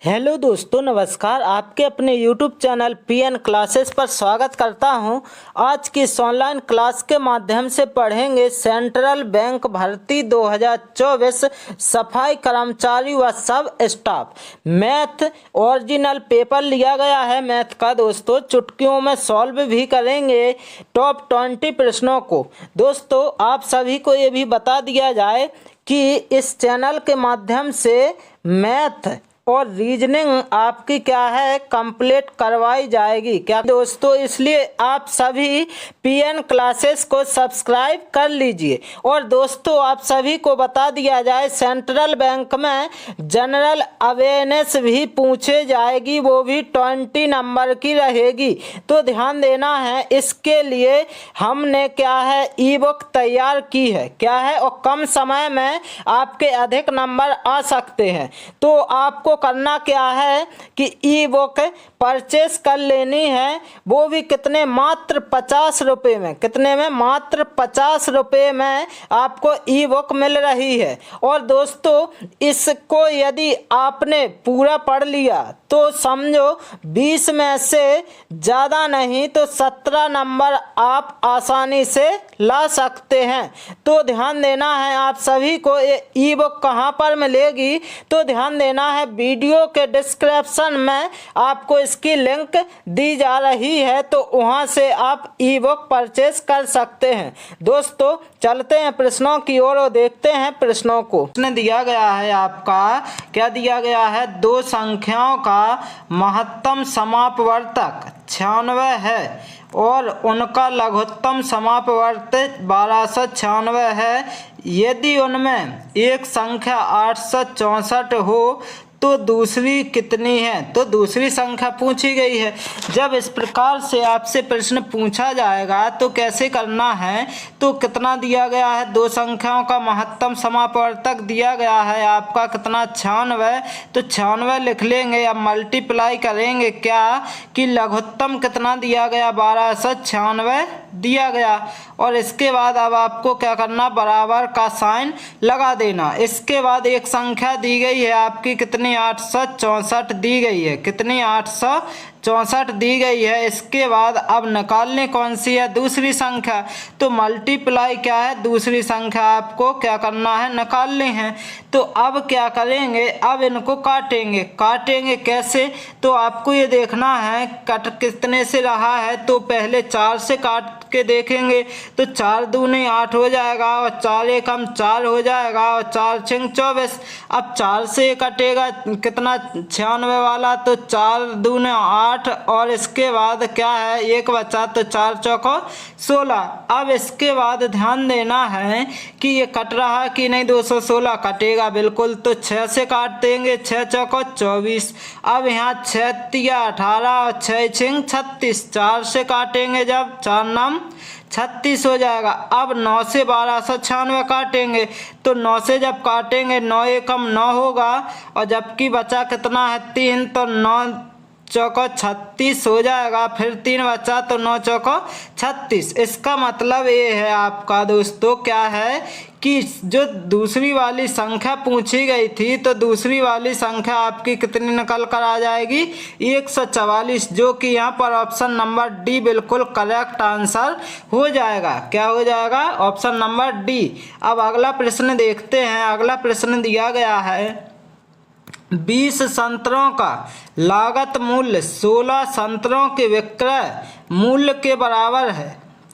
Hello दोस्तों, नमस्कार। आपके अपने YouTube चैनल PN क्लासेस पर स्वागत करता हूं। आज की इस ऑनलाइन क्लास के माध्यम से पढ़ेंगे सेंट्रल बैंक भर्ती 2024 सफाई कर्मचारी व सब स्टाफ मैथ ओरिजिनल पेपर लिया गया है। मैथ का दोस्तों चुटकियों में सॉल्व भी करेंगे टॉप 20 प्रश्नों को। दोस्तों आप सभी को ये भी बता दिया जाए कि इस चैनल के माध्यम से मैथ और रीजनिंग आपकी क्या है कंप्लीट करवाई जाएगी क्या दोस्तों, इसलिए आप सभी PN क्लासेस को सब्सक्राइब कर लीजिए। और दोस्तों आप सभी को बता दिया जाए सेंट्रल बैंक में जनरल अवेयरनेस भी पूछे जाएगी, वो भी 20 नंबर की रहेगी, तो ध्यान देना है। इसके लिए हमने क्या है ई बुक तैयार की है क्या है, और कम समय में आपके अधिक नंबर आ सकते हैं। तो आपको करना क्या है कि ई बुक परचेस कर लेनी है, वो भी कितने, मात्र 50 रुपये में। कितने में? मात्र 50 रुपये में आपको ई बुक मिल रही है। और दोस्तों इसको यदि आपने पूरा पढ़ लिया तो समझो 20 में से ज़्यादा नहीं तो 17 नंबर आप आसानी से ला सकते हैं। तो ध्यान देना है आप सभी को। ये ई बुक कहाँ पर मिलेगी तो ध्यान देना है, वीडियो के डिस्क्रिप्शन में आपको इसकी लिंक दी जा रही है, तो वहां से आप ई बुक परचेस कर सकते हैं। दोस्तों चलते हैं प्रश्नों की ओर और देखते हैं प्रश्नों को। प्रश्न दिया गया है आपका, क्या दिया गया है, दो संख्याओं का महत्तम समापवर्तक 96 है और उनका लघुत्तम समापवर्तक 1296 है। यदि उनमें एक संख्या 864 हो तो दूसरी कितनी है? तो दूसरी संख्या पूछी गई है। जब इस प्रकार से आपसे प्रश्न पूछा जाएगा तो कैसे करना है, तो कितना दिया गया है, दो संख्याओं का महत्तम समापवर्तक दिया गया है आपका कितना, 96, तो 96 लिख लेंगे। अब मल्टीप्लाई करेंगे क्या कि लघुत्तम कितना दिया गया, 1296 दिया गया। और इसके बाद अब आपको क्या करना, बराबर का साइन लगा देना। इसके बाद एक संख्या दी गई है आपकी कितनी, 864 दी गई है। कितनी? 864 दी गई है। इसके बाद अब निकालने कौन सी है, दूसरी संख्या, तो मल्टीप्लाई क्या है, दूसरी संख्या आपको क्या करना है, निकालनी है। तो अब क्या करेंगे, अब इनको काटेंगे। काटेंगे कैसे, तो आपको ये देखना है कट कितने से रहा है, तो पहले 4 से काट के देखेंगे तो 4 दूने 8 हो जाएगा और 4 एकम 4 हो जाएगा और 4 छिंग 24। अब 4 से कटेगा कितना, 96 वाला, तो 4 दूने 8 और इसके बाद क्या है, एक बचा, तो 4 चौको 16। अब इसके बाद ध्यान देना है कि ये कट रहा कि नहीं, 216 कटेगा बिल्कुल, तो 6 से काट देंगे, 6 चौको 24। अब यहाँ 6 तिया 18 और 6 छिंग 36, 4 से काटेंगे जब, 4 नाम 36 हो जाएगा। अब 9 से 1296 काटेंगे, तो 9 से जब काटेंगे 9 एकम 9 होगा और जबकि बचा कितना है, 3, तो 9 चौको 36 हो जाएगा। फिर 3 बचा तो 9 चौको 36। इसका मतलब ये है आपका दोस्तों क्या है कि जो दूसरी वाली संख्या पूछी गई थी, तो दूसरी वाली संख्या आपकी कितनी निकल कर आ जाएगी, 144, जो कि यहाँ पर ऑप्शन नंबर डी बिल्कुल करेक्ट आंसर हो जाएगा। क्या हो जाएगा? Option number D. अब अगला प्रश्न देखते हैं। अगला प्रश्न दिया गया है, 20 संतरों का लागत मूल्य 16 संतरों के विक्रय मूल्य के बराबर है,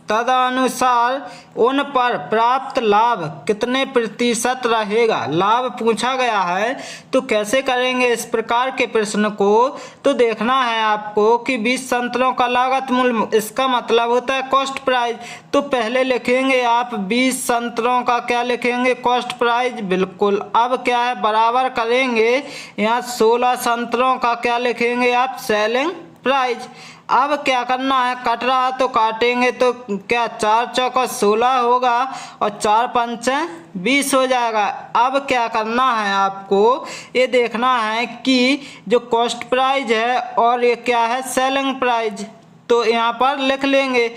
तदनुसार उन पर प्राप्त लाभ कितने प्रतिशत रहेगा। लाभ पूछा गया है, तो कैसे करेंगे इस प्रकार के प्रश्न को, तो देखना है आपको कि 20 संतरों का लागत मूल्य, इसका मतलब होता है कॉस्ट प्राइस। तो पहले लिखेंगे आप 20 संतरों का क्या लिखेंगे, कॉस्ट प्राइस बिल्कुल। अब क्या है, बराबर करेंगे, यहाँ 16 संतरों का क्या लिखेंगे आप, सेलिंग प्राइस। अब क्या करना है, कट रहा तो काटेंगे, तो क्या 4 चौका 16 होगा और 4 पंचे 20 हो जाएगा। अब क्या करना है आपको, ये देखना है कि जो कॉस्ट प्राइस है और ये क्या है, सेलिंग प्राइस। तो यहाँ पर लिख लेंगे।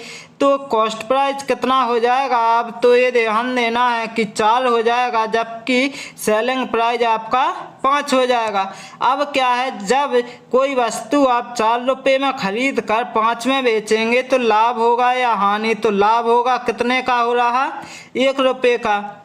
तो कॉस्ट प्राइस कितना हो जाएगा, अब तो ये ध्यान देना है कि 4 हो जाएगा, जबकि सेलिंग प्राइस आपका 5 हो जाएगा। अब क्या है, जब कोई वस्तु आप 4 रुपये में खरीद कर 5 में बेचेंगे तो लाभ होगा या हानि, तो लाभ होगा। कितने का हो रहा, 1 रुपये का।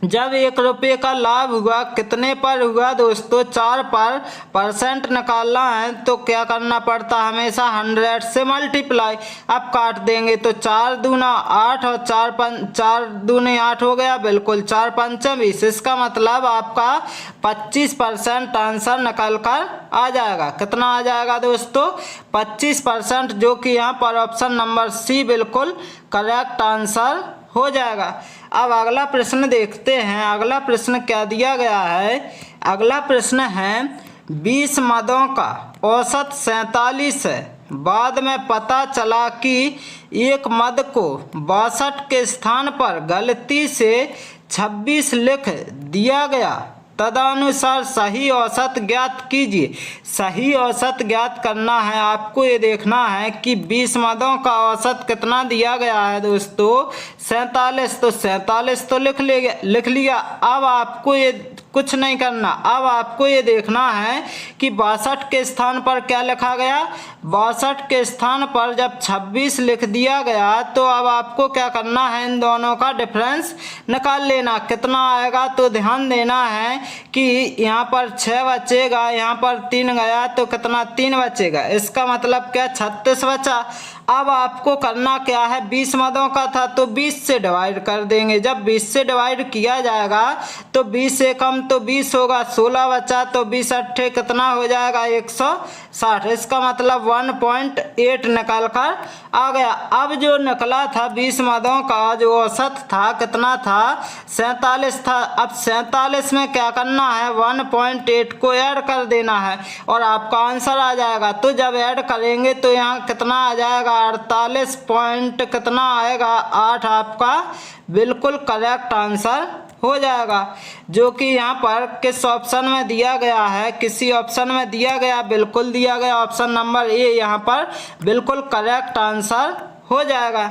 जब 1 रुपये का लाभ हुआ, कितने पर हुआ दोस्तों, 4 पर % निकालना है तो क्या करना पड़ता है, हमेशा 100 से मल्टीप्लाई। अब काट देंगे तो 4 दूना 8 और 4 दूने 8 हो गया, बिल्कुल 4 पंचे 20। इसका मतलब आपका 25% आंसर निकल कर आ जाएगा। कितना आ जाएगा दोस्तों, 25%, जो कि यहाँ पर ऑप्शन नंबर सी बिल्कुल करेक्ट आंसर हो जाएगा। अब अगला प्रश्न देखते हैं। अगला प्रश्न क्या दिया गया है, अगला प्रश्न है 20 मदों का औसत 47 है। बाद में पता चला कि एक मद को 62 के स्थान पर गलती से 26 लिख दिया गया, तदनुसार सही औसत ज्ञात कीजिए। सही औसत ज्ञात करना है, आपको ये देखना है कि 20 मदों का औसत कितना दिया गया है दोस्तों, 47। तो 47 तो लिख लिया। अब आपको ये कुछ नहीं करना, अब आपको ये देखना है कि 62 के स्थान पर क्या लिखा गया, 62 के स्थान पर जब 26 लिख दिया गया तो अब आपको क्या करना है, इन दोनों का डिफरेंस निकाल लेना। कितना आएगा, तो ध्यान देना है कि यहाँ पर 6 बचेगा, यहाँ पर 3 गया तो कितना 3 बचेगा। इसका मतलब क्या, 36 बचा। अब आपको करना क्या है, 20 मदों का था तो 20 से डिवाइड कर देंगे। जब 20 से डिवाइड किया जाएगा तो 20 से कम तो 20 होगा, 16 बचा तो 20 अट्ठे कितना हो जाएगा, 160। इसका मतलब 1.8 निकल कर आ गया। अब जो निकला था 20 मदों का जो औसत था कितना था, 47 था। अब 47 में क्या करना है, 1.8 को ऐड कर देना है और आपका आंसर आ जाएगा। तो जब ऐड करेंगे तो यहाँ कितना आ जाएगा, 48 पॉइंट कितना आएगा, 8 आपका बिल्कुल करेक्ट आंसर हो जाएगा। जो कि यहाँ पर किस ऑप्शन में दिया गया है, किसी ऑप्शन में दिया गया, बिल्कुल दिया गया ऑप्शन नंबर ए, यहाँ पर बिल्कुल करेक्ट आंसर हो जाएगा।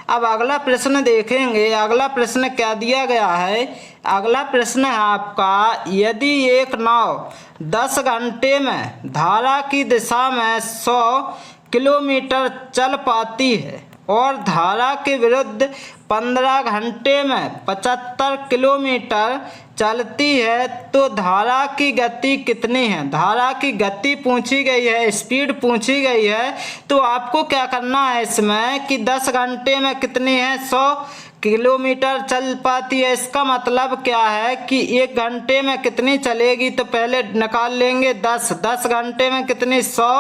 अब अगला प्रश्न देखेंगे। अगला प्रश्न क्या दिया गया है, अगला प्रश्न है आपका, यदि एक नाव 10 घंटे में धारा की दिशा में 100 किलोमीटर चल पाती है और धारा के विरुद्ध 15 घंटे में 75 किलोमीटर चलती है, तो धारा की गति कितनी है। धारा की गति पूछी गई है, स्पीड पूछी गई है। तो आपको क्या करना है इसमें कि 10 घंटे में कितनी है, 100 किलोमीटर चल पाती है। इसका मतलब क्या है कि 1 घंटे में कितनी चलेगी, तो पहले निकाल लेंगे 10 घंटे में कितनी, 100,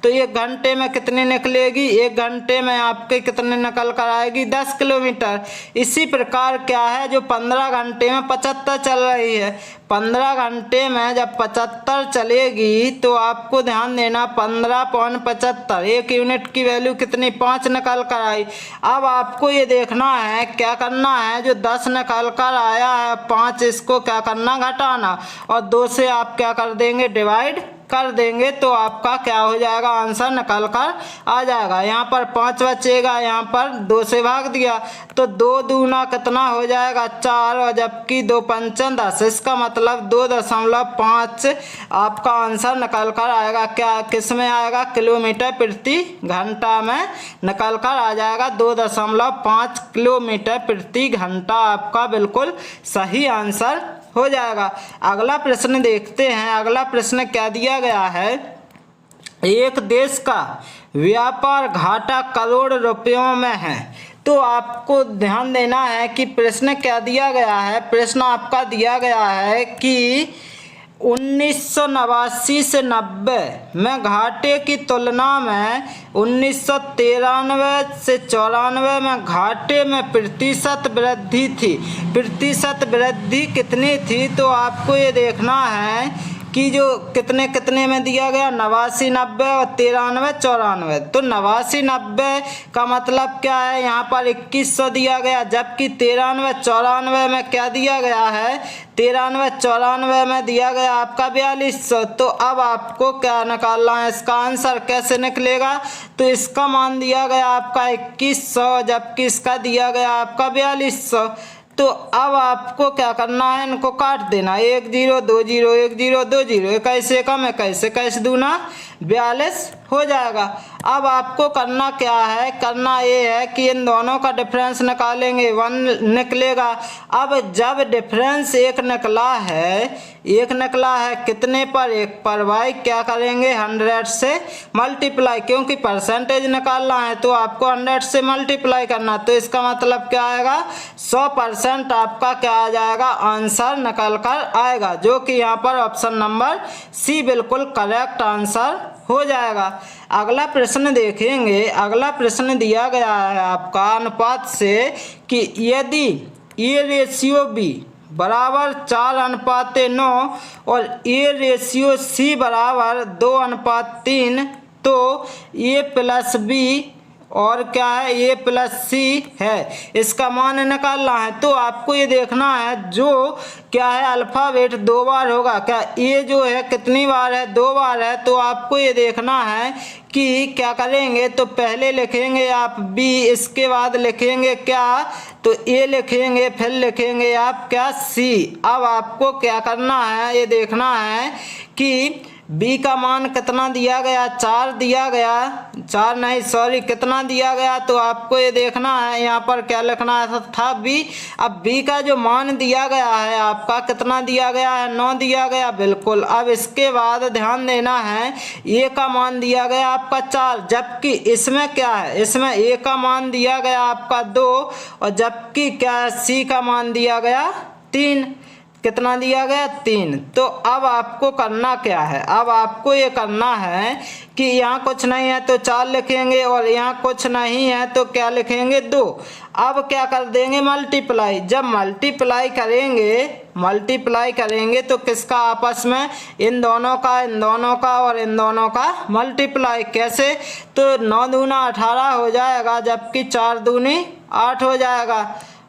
तो 1 घंटे में कितनी निकलेगी, 1 घंटे में आपके कितने निकल कर आएगी, 10 किलोमीटर। इसी प्रकार क्या है, जो 15 घंटे में 75 चल रही है, 15 घंटे में जब 75 चलेगी तो आपको ध्यान देना 15.75, 1 यूनिट की वैल्यू कितनी, 5 निकल कर आई। अब आपको ये देखना है क्या करना है, जो 10 निकल कर आया है 5, इसको क्या करना, घटाना, और 2 से आप क्या कर देंगे, डिवाइड कर देंगे, तो आपका क्या हो जाएगा, आंसर निकल कर आ जाएगा। यहाँ पर 5 बचेगा, यहाँ पर 2 से भाग दिया तो 2 दूना कितना हो जाएगा, 4, और जबकि 2 पंचे 10। इसका मतलब 2.5 आपका आंसर निकल कर आएगा। क्या किस में आएगा, किलोमीटर प्रति घंटा में निकल कर आ जाएगा। 2.5 किलोमीटर प्रति घंटा आपका बिल्कुल सही आंसर हो जाएगा। अगला प्रश्न देखते हैं। अगला प्रश्न क्या दिया गया है, एक देश का व्यापार घाटा करोड़ रुपयों में है। तो आपको ध्यान देना है कि प्रश्न क्या दिया गया है। प्रश्न आपका दिया गया है कि 1989 से 90 में घाटे की तुलना में 1993 से 94 में घाटे में प्रतिशत वृद्धि थी। प्रतिशत वृद्धि कितनी थी, तो आपको ये देखना है कि जो कितने कितने में दिया गया 89, 90 और 93, 94। तो 89, 90 का मतलब क्या है, यहाँ पर 2100 दिया गया, जबकि 93, 94 में क्या दिया गया है, 93, 94 में दिया गया आपका 4200। तो अब आपको क्या निकालना है, इसका आंसर कैसे निकलेगा, तो इसका मान दिया गया आपका 2100, जबकि इसका दिया गया आपका 4200। तो अब आपको क्या करना है, इनको काट देना, 1 0 2 0 1 0 2 0, 21 एकम 21, 21 दूना 42 हो जाएगा। अब आपको करना क्या है, करना ये है कि इन दोनों का डिफरेंस निकालेंगे, 1 निकलेगा। अब जब डिफरेंस एक निकला है कितने पर, 1 पर, भाई क्या करेंगे 100 से मल्टीप्लाई, क्योंकि परसेंटेज निकालना है तो आपको 100 से मल्टीप्लाई करना। तो इसका मतलब क्या आएगा, 100% आपका क्या आ जाएगा, आंसर निकल कर आएगा, जो कि यहाँ पर ऑप्शन नंबर सी बिल्कुल करेक्ट आंसर हो जाएगा। अगला प्रश्न देखेंगे। अगला प्रश्न दिया गया है आपका अनुपात से कि यदि ए रेशियो बी बराबर 4:9 और ए रेशियो सी बराबर 2:3, तो ए प्लस बी और क्या है, ए प्लस सी है, इसका मान निकालना है। तो आपको ये देखना है जो क्या है, अल्फ़ाबेट 2 बार होगा, क्या ए जो है कितनी बार है, 2 बार है। तो आपको ये देखना है कि क्या करेंगे, तो पहले लिखेंगे आप बी, इसके बाद लिखेंगे क्या, तो ए लिखेंगे, फिर लिखेंगे आप क्या, सी। अब आपको क्या करना है, ये देखना है कि बी का मान कितना दिया गया, 4 दिया गया, 4 नहीं सॉरी कितना दिया गया, तो आपको ये देखना है यहाँ पर क्या लिखना था, बी। अब बी का जो मान दिया गया है आपका कितना दिया गया है, 9 दिया गया बिल्कुल। अब इसके बाद ध्यान देना है, ए का मान दिया गया आपका 4, जबकि इसमें क्या है, इसमें ए का मान दिया गया आपका 2, और जबकि क्या है, सी का मान दिया गया 3। कितना दिया गया, 3। तो अब आपको करना क्या है, अब आपको ये करना है कि यहाँ कुछ नहीं है तो 4 लिखेंगे, और यहाँ कुछ नहीं है तो क्या लिखेंगे, 2। अब क्या कर देंगे, मल्टीप्लाई। जब मल्टीप्लाई करेंगे तो किसका आपस में, इन दोनों का और इन दोनों का मल्टीप्लाई। कैसे, तो 9 दूना 18 हो जाएगा, जबकि 4 दूनी 8 हो जाएगा।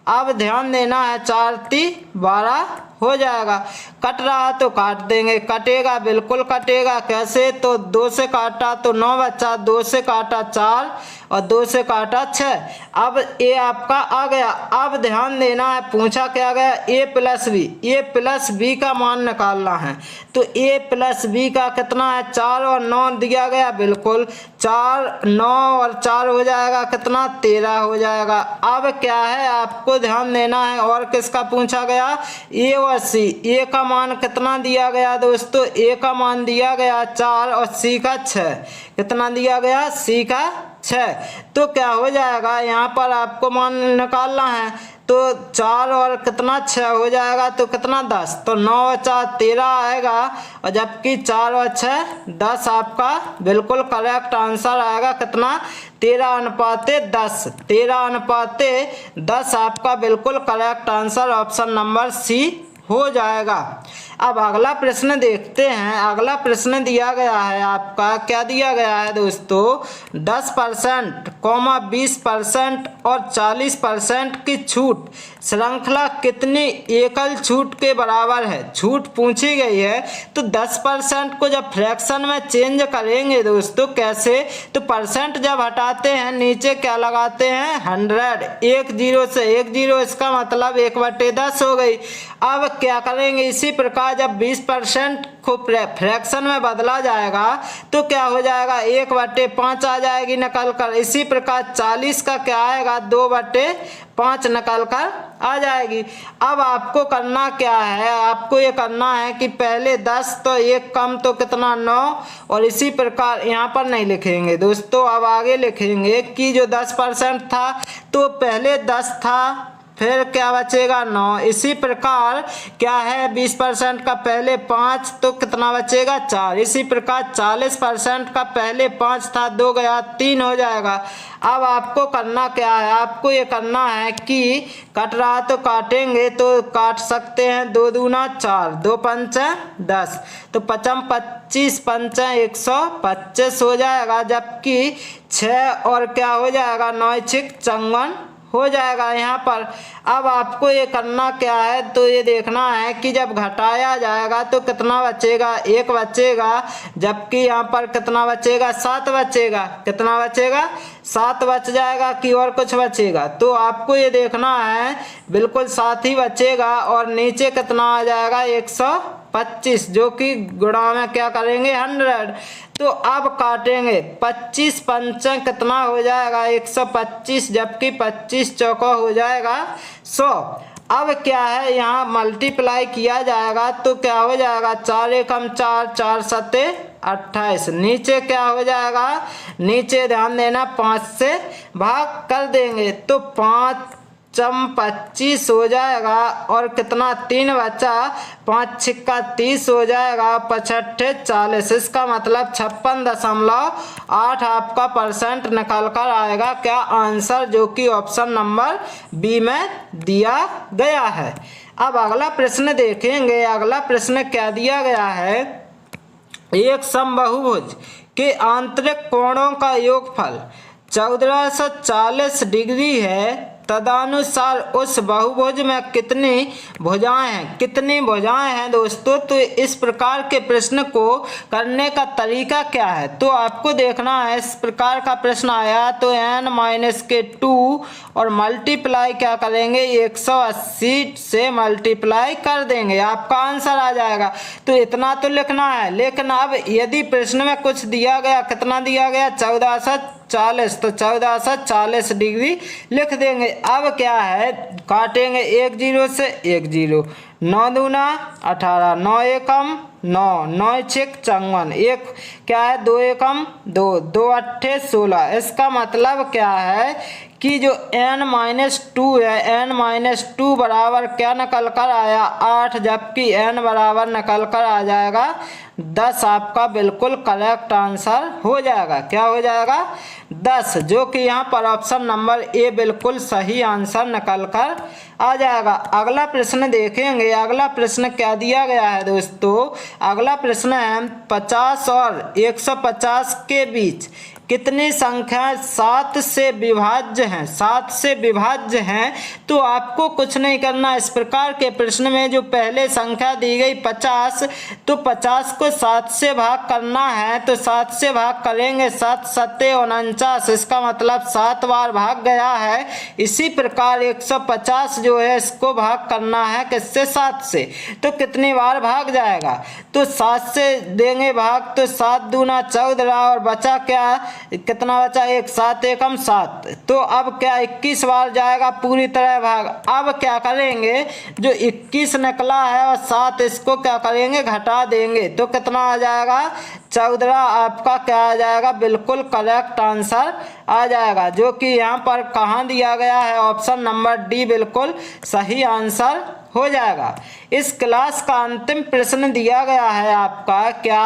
अब ध्यान देना है, 4 × 12 हो जाएगा। कट रहा तो काट देंगे, कटेगा बिल्कुल कटेगा। कैसे, तो 2 से काटा तो 9 बचा, 2 से काटा 4 और 2 से काटा 6। अब ए आपका आ गया। अब ध्यान देना है, पूछा क्या गया, ए प्लस बी, ए प्लस बी का मान निकालना है। तो ए प्लस बी का कितना है, 4 और 9 दिया गया बिल्कुल, 4 9 और 4 हो जाएगा कितना, 13 हो जाएगा। अब क्या है, आपको ध्यान देना है, और किसका पूछा गया, ए और सी। ए का मान कितना दिया गया दोस्तों, ए का मान दिया गया 4 और सी का 6। कितना दिया गया, सी का 6। तो क्या हो जाएगा, यहाँ पर आपको मान निकालना है, तो 4 और कितना 6 हो जाएगा, तो कितना 10, तो 9 और 4 13 आएगा, और जबकि 4 और 6 10 आपका बिल्कुल करेक्ट आंसर आएगा। कितना, 13:10, 13:10 आपका बिल्कुल correct answer option number C हो जाएगा। अब अगला प्रश्न देखते हैं। अगला प्रश्न दिया गया है आपका, क्या दिया गया है दोस्तों, 10%, 20% और 40% की छूट श्रृंखला कितनी एकल छूट के बराबर है। छूट पूछी गई है, तो 10% को जब फ्रैक्शन में चेंज करेंगे दोस्तों, कैसे, तो परसेंट जब हटाते हैं नीचे क्या लगाते हैं, 100, 1 0 से 1 0, इसका मतलब 1/10 हो गई। अब क्या करेंगे, इसी प्रकार जब 20% को फ्रैक्शन में बदला जाएगा तो क्या हो जाएगा, 1/5 आ जाएगी निकल कर। इसी प्रकार 40 का क्या आएगा, 2/5 निकल कर आ जाएगी। अब आपको करना क्या है, आपको ये करना है कि पहले 10 तो 1 कम तो कितना 9, और इसी प्रकार यहाँ पर नहीं लिखेंगे दोस्तों, अब आगे लिखेंगे कि जो 10% था तो पहले 10 था, फिर क्या बचेगा 9। इसी प्रकार क्या है 20% का पहले 5 तो कितना बचेगा 4। इसी प्रकार 40% का पहले 5 था 2 गया 3 हो जाएगा। अब आपको करना क्या है, आपको ये करना है कि कट रहा तो काटेंगे तो काट सकते हैं 2 दूना 4, 2 पंचे 10, तो 5 25 पंचे 125 हो जाएगा। जबकि 6 और क्या हो जाएगा 9 6 54 हो जाएगा यहाँ पर। अब आपको ये करना क्या है, तो ये देखना है कि जब घटाया जाएगा तो कितना बचेगा 1 बचेगा, जबकि यहाँ पर कितना बचेगा 7 बचेगा। कितना बचेगा 7 बच जाएगा कि और कुछ बचेगा। तो आपको ये देखना है बिल्कुल 7 ही बचेगा और नीचे कितना आ जाएगा 125, जो कि गुणा में क्या करेंगे 100। तो अब काटेंगे 25 पंचे कितना हो जाएगा 125, जबकि 25 चौका हो जाएगा 100। अब क्या है यहाँ मल्टीप्लाई किया जाएगा तो क्या हो जाएगा 4 एकम 4, 4 सत्ते 28। नीचे क्या हो जाएगा, नीचे ध्यान देना 5 से भाग कर देंगे तो 5 25 हो जाएगा और कितना 3 बचा, 5 छिक्का 30 हो जाएगा, 55 40। इसका मतलब 56.8 आपका % निकल कर आएगा क्या आंसर, जो कि ऑप्शन नंबर बी में दिया गया है। अब अगला प्रश्न देखेंगे। अगला प्रश्न क्या दिया गया है, एक समबाहुभुज के आंतरिक कोणों का योगफल 1440 डिग्री है, तदनुसार उस बहुभुज में कितनी भुजाएं हैं। कितनी भुजाएं हैं दोस्तों, तो इस प्रकार के प्रश्न को करने का तरीका क्या है, तो आपको देखना है। इस प्रकार का प्रश्न आया तो n-2 और मल्टीप्लाई क्या करेंगे 180 से मल्टीप्लाई कर देंगे, आपका आंसर आ जाएगा। तो इतना तो लिखना है। लेकिन अब यदि प्रश्न में कुछ दिया गया, कितना दिया गया 1440, तो 1440 डिग्री लिख देंगे। अब क्या है काटेंगे 1 0 से 1 0, 9 दूना 18, 9 एकम 9, 9 6 54, 1 क्या है 2 एकम 2, 2 अट्ठे 16। इसका मतलब क्या है कि जो n-2 है, n-2 बराबर क्या निकल कर आया 8, जबकि n बराबर निकल कर आ जाएगा 10। आपका बिल्कुल करेक्ट आंसर हो जाएगा। क्या हो जाएगा 10, जो कि यहाँ पर ऑप्शन नंबर ए बिल्कुल सही आंसर निकल कर आ जाएगा। अगला प्रश्न देखेंगे। अगला प्रश्न क्या दिया गया है दोस्तों, अगला प्रश्न है 50 और 150 के बीच कितनी संख्या 7 से विभाज्य हैं। 7 से विभाज्य हैं तो आपको कुछ नहीं करना। इस प्रकार के प्रश्न में जो पहले संख्या दी गई 50, तो 50 को 7 से भाग करना है, तो 7 से भाग करेंगे 7 सत्ते 49। इसका मतलब 7 बार भाग गया है। इसी प्रकार 150 जो है इसको भाग करना है किससे 7 से, तो कितनी बार भाग जाएगा, तो 7 से देंगे भाग, तो 7 दूना 14 और बचा क्या, कितना बचा 1, 7 एकम 7। तो अब क्या 21 बार जाएगा पूरी तरह भाग। अब क्या करेंगे, जो 21 निकला है और 7 इसको क्या करेंगे घटा देंगे, तो कितना आ जाएगा 14। आपका क्या आ जाएगा बिल्कुल करेक्ट आंसर आ जाएगा, जो कि यहाँ पर कहाँ दिया गया है ऑप्शन नंबर डी बिल्कुल सही आंसर हो जाएगा। इस क्लास का अंतिम प्रश्न दिया गया है आपका क्या,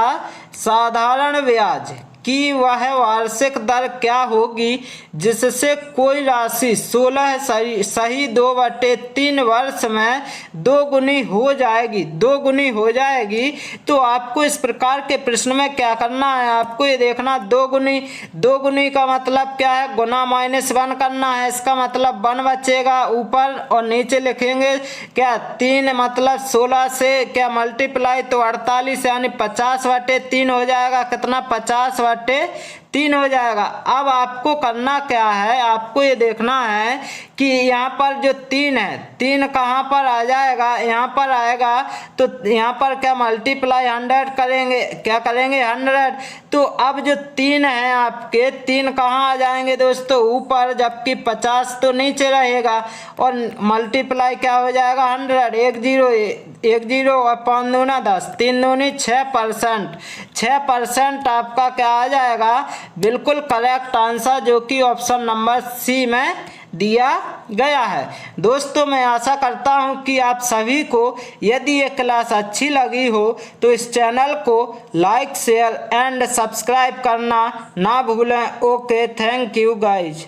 साधारण ब्याज कि वह वार्षिक दर क्या होगी जिससे कोई राशि 16 सही 2/3 वर्ष में 2 गुनी हो जाएगी। 2 गुनी हो जाएगी। तो आपको इस प्रकार के प्रश्न में क्या करना है, आपको ये देखना 2 गुनी का मतलब क्या है, गुना -1 करना है। इसका मतलब 1 बचेगा ऊपर और नीचे लिखेंगे क्या 3, मतलब 16 से क्या मल्टीप्लाई, तो 48 यानी 50/3 हो जाएगा। कितना 50/3 हो जाएगा। अब आपको करना क्या है, आपको ये देखना है कि यहाँ पर जो 3 है, 3 कहाँ पर आ जाएगा, यहाँ पर आएगा। तो यहाँ पर क्या मल्टीप्लाई 100 करेंगे, क्या करेंगे 100। तो अब जो 3 है आपके 3 कहाँ आ जाएंगे दोस्तों ऊपर, जबकि 50 तो नीचे रहेगा और मल्टीप्लाई क्या हो जाएगा 100, 1 0 और 5 दूना 10, 3 दूनी 6%। 6% आपका क्या आ जाएगा बिल्कुल करेक्ट आंसर, जो कि ऑप्शन नंबर सी में दिया गया है। दोस्तों, मैं आशा करता हूं कि आप सभी को यदि ये क्लास अच्छी लगी हो तो इस चैनल को लाइक शेयर एंड सब्सक्राइब करना ना भूलें। Okay, thank you guys.